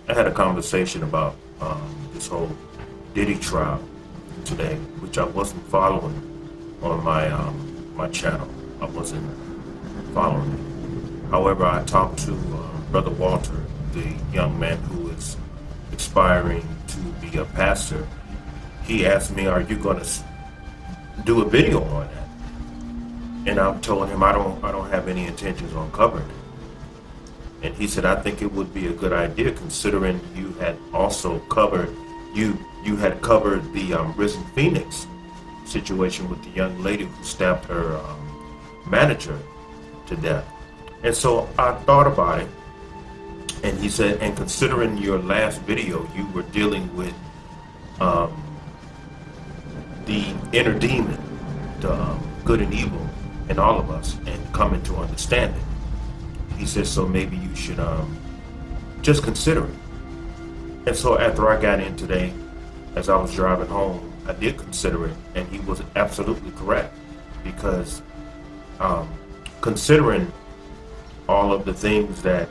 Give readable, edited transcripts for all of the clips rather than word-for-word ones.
I had a conversation about this whole Diddy trial today, which I wasn't following on my channel. I wasn't following it. However, I talked to Brother Walter, the young man who is aspiring to be a pastor. He asked me, "Are you going to do a video on that?" And I told him I don't have any intentions on covering it. And he said, I think it would be a good idea considering you had also covered, you had covered the Risen Phoenix situation with the young lady who stabbed her manager to death. And so I thought about it, and he said, and considering your last video, you were dealing with the inner demon, the good and evil in all of us, and coming to understand it. He said, so maybe you should just consider it. And so after I got in today, as I was driving home, I did consider it, and he was absolutely correct. Because considering all of the things that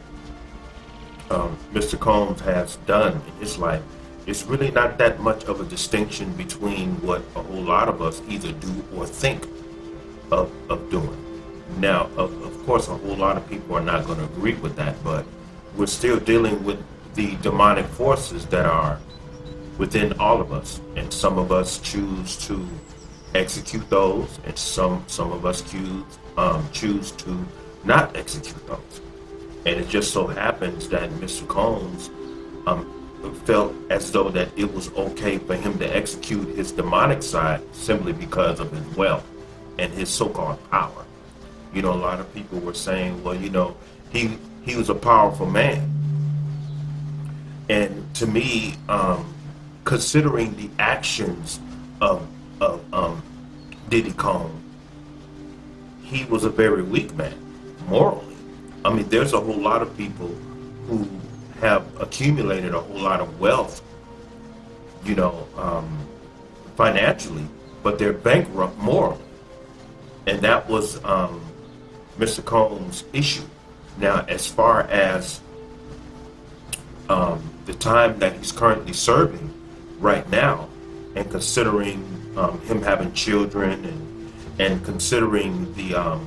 Mr. Combs has done in his life, it's really not that much of a distinction between what a whole lot of us either do or think of doing. Now, of course, a whole lot of people are not going to agree with that, but we're still dealing with the demonic forces that are within all of us, and some of us choose to execute those, and some of us choose to not execute those. And it just so happens that Mr. Combs felt as though that it was okay for him to execute his demonic side simply because of his wealth and his so-called power. You know, a lot of people were saying, well, you know, he was a powerful man. And to me, considering the actions of Diddy Combs, he was a very weak man, morally. I mean, there's a whole lot of people who have accumulated a whole lot of wealth, you know, financially, but they're bankrupt morally. And that was Mr. Combs' issue. Now, as far as the time that he's currently serving right now, and considering him having children, and considering the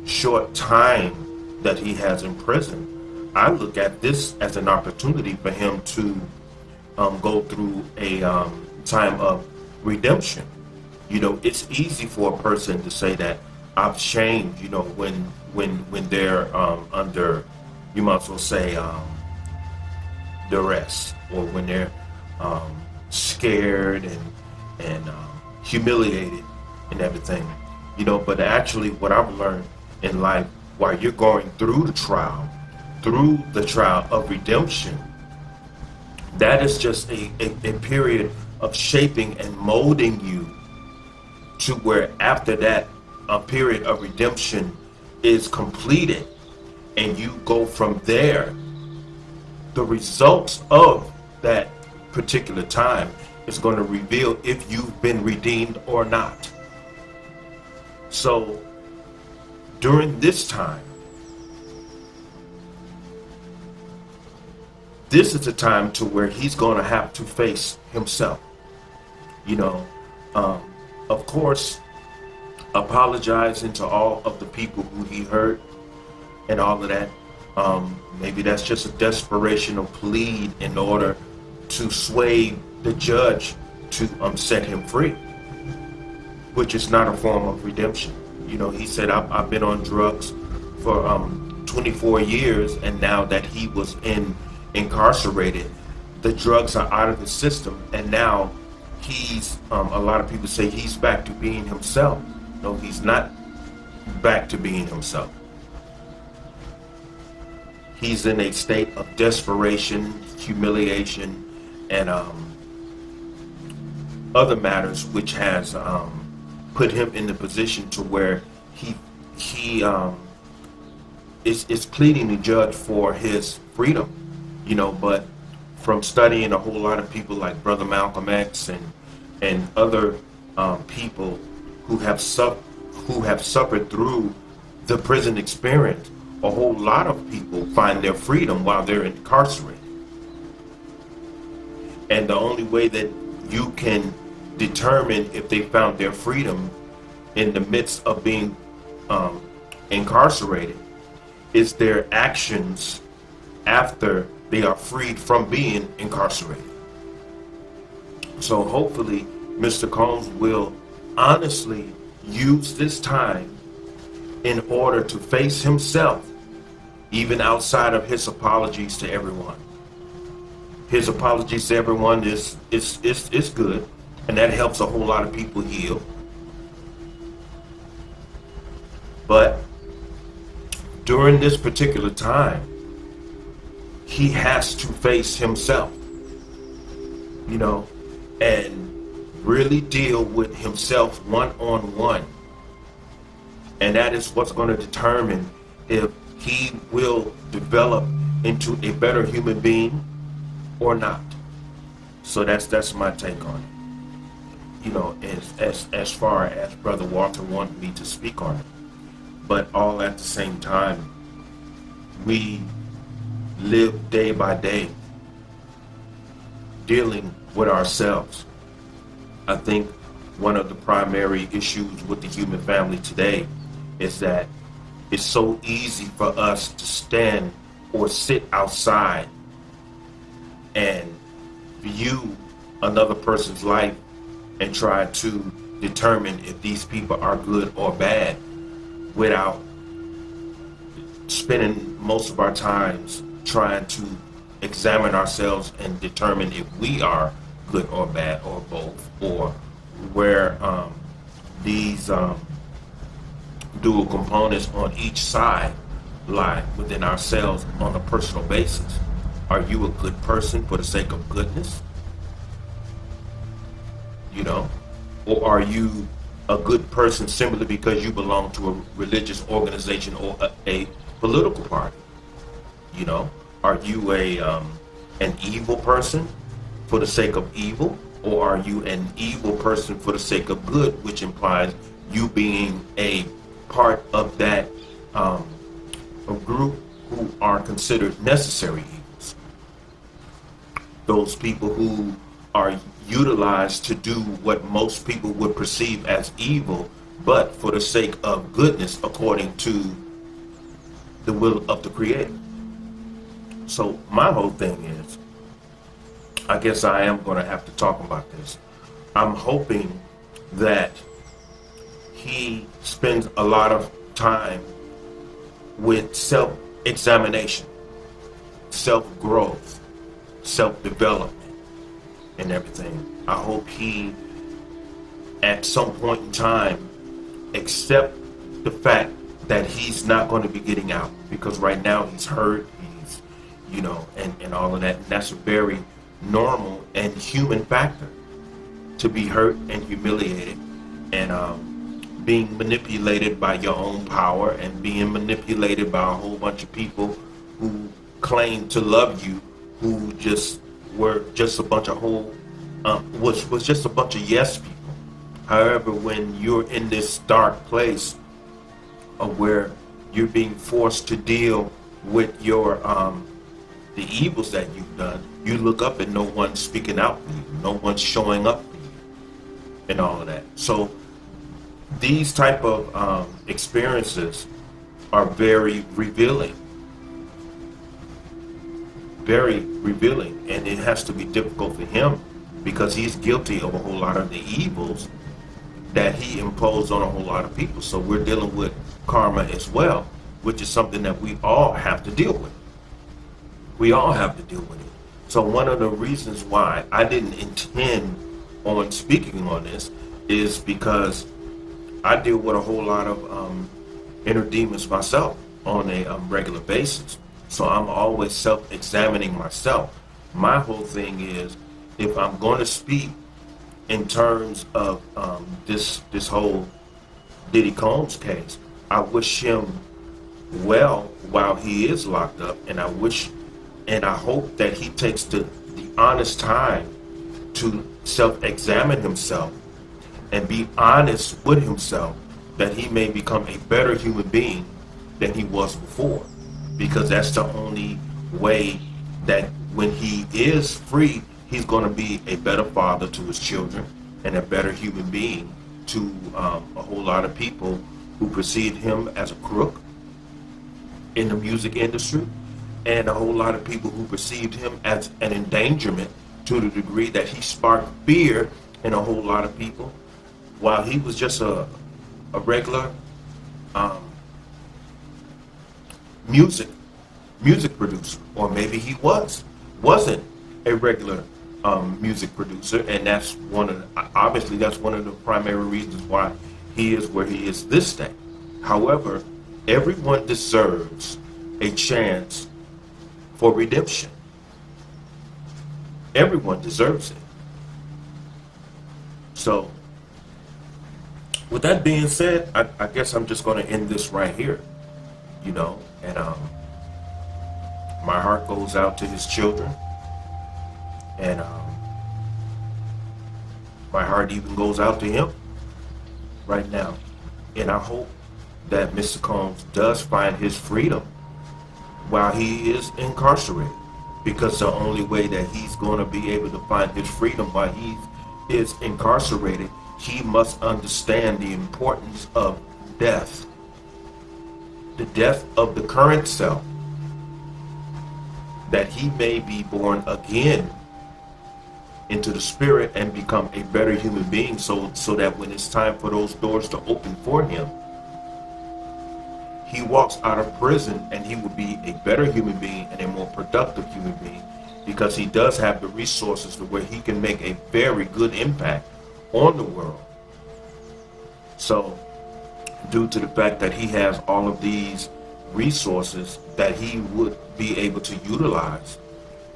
short time that he has in prison, I look at this as an opportunity for him to go through a time of redemption. You know, it's easy for a person to say that I've changed, you know, when they're under, you might as well say, duress, or when they're scared and humiliated and everything, you know. But actually, what I've learned in life, while you're going through the trial of redemption, that is just a period of shaping and molding you to where after that a period of redemption is completed, and you go from there, the results of that particular time is going to reveal if you've been redeemed or not. So during this time, this is a time to where he's going to have to face himself. You know, of course, apologizing to all of the people who he hurt and all of that. Maybe that's just a desperational plea in order to sway the judge to set him free, which is not a form of redemption. You know, he said, I've been on drugs for 24 years, and now that he was incarcerated, the drugs are out of the system, and now he's, a lot of people say he's back to being himself. No, he's not back to being himself. He's in a state of desperation, humiliation, and other matters, which has put him in the position to where he is pleading the judge for his freedom, you know. But from studying a whole lot of people like Brother Malcolm X and other people who have suffered through the prison experience, a whole lot of people find their freedom while they're incarcerated. And the only way that you can determine if they found their freedom in the midst of being incarcerated is their actions after they are freed from being incarcerated. So hopefully Mr. Combs will honestly use this time in order to face himself, even outside of his apologies to everyone. His apologies to everyone is good, and that helps a whole lot of people heal. But during this particular time, he has to face himself, and really deal with himself one-on-one. And that is what's going to determine if he will develop into a better human being or not. So that's my take on it. As far as Brother Walter wanted me to speak on it. But all at the same time, we live day by day dealing with ourselves. I think one of the primary issues with the human family today is that it's so easy for us to stand or sit outside and view another person's life and try to determine if these people are good or bad without spending most of our times trying to examine ourselves and determine if we are good or bad or both, or where these dual components on each side lie within ourselves on a personal basis. Are you a good person for the sake of goodness? Or are you a good person simply because you belong to a religious organization or a political party? Are you an evil person for the sake of evil, or are you an evil person for the sake of good, which implies you being a part of that a group who are considered necessary evils? Those people who are utilized to do what most people would perceive as evil, but for the sake of goodness according to the will of the Creator. So my whole thing is, I guess I am going to have to talk about this. I'm hoping that he spends a lot of time with self-examination, self-growth, self-development, and everything. I hope he, at some point in time, accept the fact that he's not going to be getting out, because right now he's hurt, and all of that. And that's a very normal and human factor, to be hurt and humiliated and being manipulated by your own power and being manipulated by a whole bunch of people who claim to love you, who just were just a bunch of was just a bunch of yes people. However, when you're in this dark place of where you're being forced to deal with your the evils that you've done, you look up and no one's speaking out for you, no one's showing up for you, and all of that. So these type of experiences are very revealing, and it has to be difficult for him because he's guilty of a whole lot of the evils that he imposed on a whole lot of people. So we're dealing with karma as well, which is something that we all have to deal with. We all have to deal with it. So one of the reasons why I didn't intend on speaking on this is because I deal with a whole lot of inner demons myself on a regular basis. So I'm always self-examining myself. My whole thing is, if I'm going to speak in terms of this whole Diddy Combs case, I wish him well while he is locked up, and I hope that he takes the honest time to self-examine himself and be honest with himself, that he may become a better human being than he was before. Because that's the only way that when he is free he's going to be a better father to his children and a better human being to a whole lot of people who perceived him as a crook in the music industry, and a whole lot of people who perceived him as an endangerment to the degree that he sparked fear in a whole lot of people, while he was just a regular um, music producer, or maybe he wasn't a regular music producer, and that's obviously that's one of the primary reasons why he is where he is this day. However, everyone deserves a chance for redemption. Everyone deserves it. So, with that being said, I guess I'm just going to end this right here, and my heart goes out to his children, and my heart even goes out to him right now, and I hope that Mr. Combs does find his freedom while he is incarcerated, because the only way that he's going to be able to find his freedom while he is incarcerated, he must understand the importance of death, the death of the current self, that he may be born again into the spirit and become a better human being, so that when it's time for those doors to open for him, he walks out of prison and he will be a better human being and a more productive human being, because he does have the resources to where he can make a very good impact on the world. So, due to the fact that he has all of these resources that he would be able to utilize,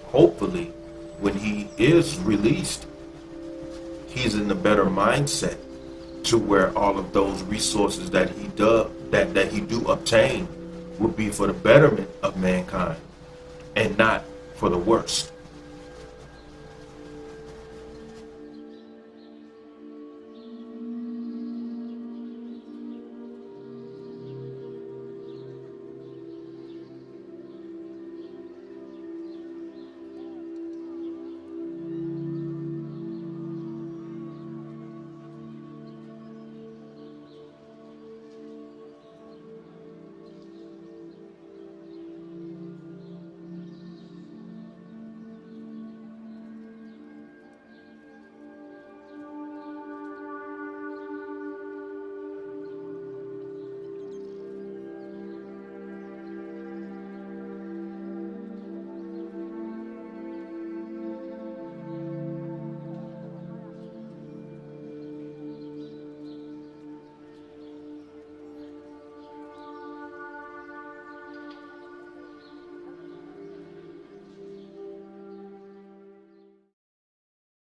hopefully when he is released, he's in a better mindset to where all of those resources that he do obtain would be for the betterment of mankind and not for the worst.